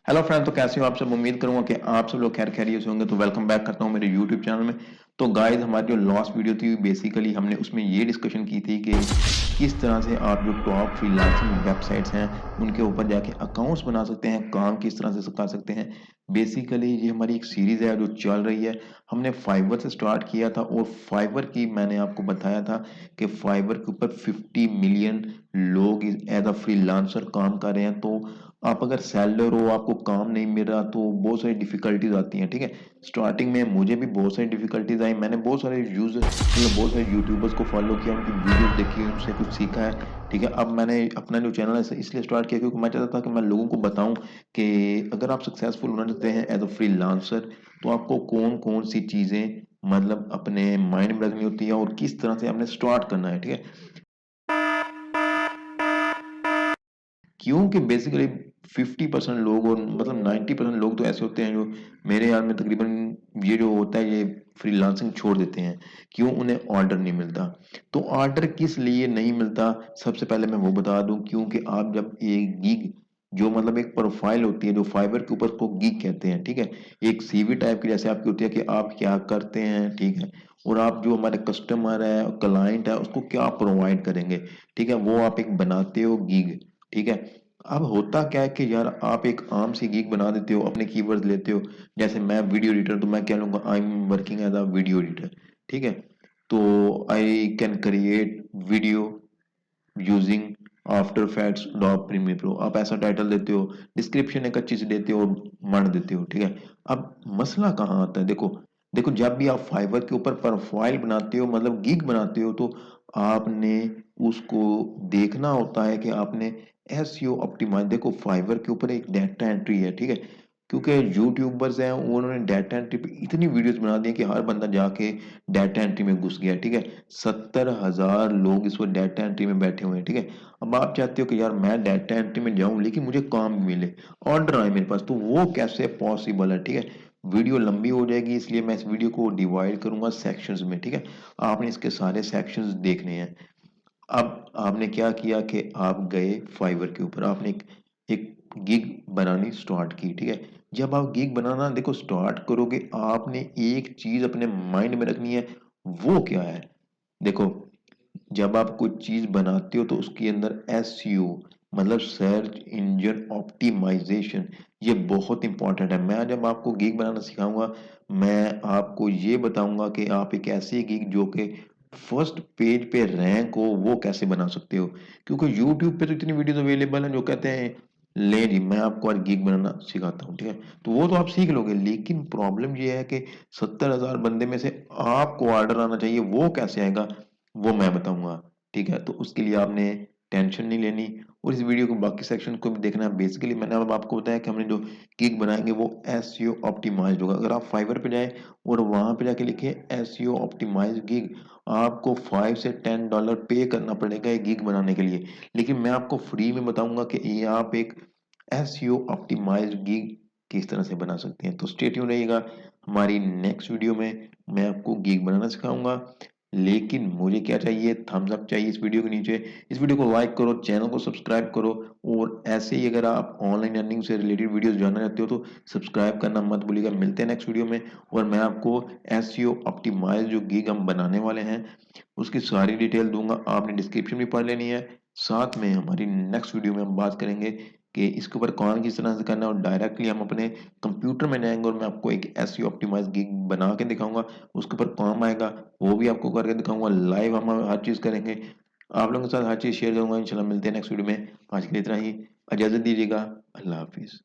Hello friend, तो कैसे हो आप सब। उम्मीद करूंगा कि आप सब लोग खैर खैरियत से होंगे। तो वेलकम बैक करता हूं मेरे यूट्यूब चैनल में। तो गाइस, हमारी जो लास्ट वीडियो थी बेसिकली हमने उसमें ये डिस्कशन की थी कि किस तरह से आप जो टॉप फ्रीलांसिंग वेबसाइट्स हैं उनके ऊपर जाके अकाउंट्स बना सकते हैं, काम किस तरह से कर सकते हैं। बेसिकली ये हमारी एक सीरीज है जो चल रही है। हमने फाइवर से स्टार्ट किया था और फाइवर की मैंने आपको बताया था कि फाइवर के ऊपर 50 मिलियन लोग एज अ फ्रीलांसर काम कर रहे हैं। तो आप अगर सेलर हो, आपको काम नहीं मिल रहा, तो बहुत सारी डिफिकल्टीज आती हैं। ठीक है, स्टार्टिंग में मुझे भी बहुत सारी डिफिकल्टीज आई। मैंने बहुत सारे यूजर बहुत सारे यूट्यूबर्स को फॉलो किया, उनकी वीडियोस देखी, उनसे कुछ सीखा है। ठीक है, अब मैंने अपना जो चैनल है इसलिए स्टार्ट किया क्योंकि मैं चाहता था कि मैं लोगों को बताऊं कि अगर आप सक्सेसफुल होना चाहते हैं एज अ फ्रीलांसर, तो आपको कौन कौन सी चीजें मतलब अपने माइंड में रखनी होती है और किस तरह से आपने स्टार्ट करना है। ठीक है, क्योंकि बेसिकली 50% लोग और मतलब 90% लोग तो ऐसे होते हैं जो मेरे यार में तकरीबन ये जो होता है ये फ्रीलांसिंग छोड़ देते हैं। क्यों? उन्हें ऑर्डर नहीं मिलता। तो ऑर्डर किस लिए नहीं मिलता, सबसे पहले मैं वो बता दूं। क्योंकि आप जब एक गिग जो मतलब एक प्रोफाइल होती है जो फाइबर के ऊपर को गिग कहते हैं। ठीक है, एक सीवी टाइप की जैसे आपकी होती है कि आप क्या करते हैं। ठीक है, और आप जो हमारे कस्टमर है, क्लाइंट है, उसको क्या प्रोवाइड करेंगे। ठीक है, वो आप एक बनाते हो गिग। ठीक है, अब होता क्या है कि यार आप एक आम सी गीग बना देते हो, अपने कीवर्ड्स लेते हो। जैसे मैं वीडियो एडिटर, तो मैं क्या लूंगा, I am working as a video editor. ठीक है, तो I can create video using After Effects dot Premiere Pro, आप ऐसा टाइटल देते हो, डिस्क्रिप्शन एक अच्छी से देते हो, मार देते हो। ठीक है, अब मसला कहाँ आता है, देखो देखो, जब भी आप फाइवर के ऊपर प्रोफाइल बनाते हो मतलब गिग बनाते हो, तो आपने उसको देखना होता है कि आपने एसईओ ऑप्टिमाइज। देखो फाइवर के ऊपर एक डाटा एंट्री है। ठीक है, क्योंकि यूट्यूबर्स हैं उन्होंने डाटा एंट्री पे इतनी वीडियोस बना दी हैं कि हर बंदा जाके डाटा एंट्री में घुस गया। ठीक है, 70,000 लोग इस वक्त डाटा एंट्री में बैठे हुए हैं। ठीक है, अब आप चाहते हो कि यार मैं डाटा एंट्री में जाऊं लेकिन मुझे काम भी मिले, ऑर्डर आए मेरे पास, तो वो कैसे पॉसिबल है। ठीक है, वीडियो लंबी हो जाएगी इसलिए मैं इस वीडियो को डिवाइड करूंगा सेक्शंस में। ठीक है, आपने इसके सारे सेक्शंस देखने हैं। अब आपने क्या किया कि आप गए फाइवर के ऊपर, आपने एक गिग बनानी स्टार्ट की। ठीक है, जब आप गिग बनाना देखो स्टार्ट करोगे, आपने एक चीज अपने माइंड में रखनी है। वो क्या है? देखो, जब आप कोई चीज बनाते हो तो उसके अंदर एसईओ मतलब सर्च इंजन ऑप्टिमाइजेशन, ये बहुत इंपॉर्टेंट है। मैं जब आपको गिग बनाना सिखाऊंगा, मैं आपको ये बताऊंगा कि आप एक ऐसी गिग जो कि फर्स्ट पेज पे रैंक हो, वो कैसे बना सकते हो। क्योंकि यूट्यूब पे तो इतनी वीडियोस अवेलेबल हैं जो कहते हैं ले जी मैं आपको आज गिग बनाना सिखाता हूँ। ठीक है, तो वो तो आप सीख लोगे, लेकिन प्रॉब्लम ये है कि 70,000 बंदे में से आपको ऑर्डर आना चाहिए, वो कैसे आएगा वो मैं बताऊंगा। ठीक है, तो उसके लिए आपने टेंशन नहीं लेनी और इस वीडियो को बाकी सेक्शन को भी देखना है। बेसिकली मैंने अब आपको बताया कि हमने जो गिग बनाएंगे वो एसईओ ऑप्टिमाइज्ड होगा। अगर आप फाइवर पे जाएं और वहां पे जाके लिखे एसईओ ऑप्टिमाइज्ड गिग, आपको $5 से $10 पे करना पड़ेगा ये गिग बनाने के लिए। लेकिन मैं आपको फ्री में बताऊंगा कि ये आप एक एसईओ ऑप्टिमाइज्ड गिग किस तरह से बना सकते हैं। तो स्टे ट्यून रहिएगा, हमारी नेक्स्ट वीडियो में मैं आपको गिग बनाना सिखाऊंगा। लेकिन मुझे क्या चाहिए, थम्स अप चाहिए इस वीडियो के नीचे। इस वीडियो को लाइक करो, चैनल को सब्सक्राइब करो, और ऐसे ही अगर आप ऑनलाइन अर्निंग से रिलेटेड वीडियोस जानना चाहते हो तो सब्सक्राइब करना मत भूलिएगा। मिलते हैं नेक्स्ट वीडियो में, और मैं आपको एसईओ ऑप्टिमाइज जो गिग हम बनाने वाले हैं उसकी सारी डिटेल दूंगा, आपने डिस्क्रिप्शन भी पढ़ लेनी है। साथ में हमारी नेक्स्ट वीडियो में हम बात करेंगे कि इसके ऊपर कौन किस तरह से करना है, और डायरेक्टली हम अपने कंप्यूटर में जाएंगे और मैं आपको एक एसईओ ऑप्टिमाइज गिग बना के दिखाऊंगा, उसके ऊपर काम आएगा, वो भी आपको करके दिखाऊंगा। लाइव हम हर चीज करेंगे, आप लोगों के साथ हर चीज शेयर करूंगा। इंशाल्लाह मिलते हैं नेक्स्ट वीडियो में। आज के लिए इतना ही, इजाजत दीजिएगा। अल्लाह हाफिज।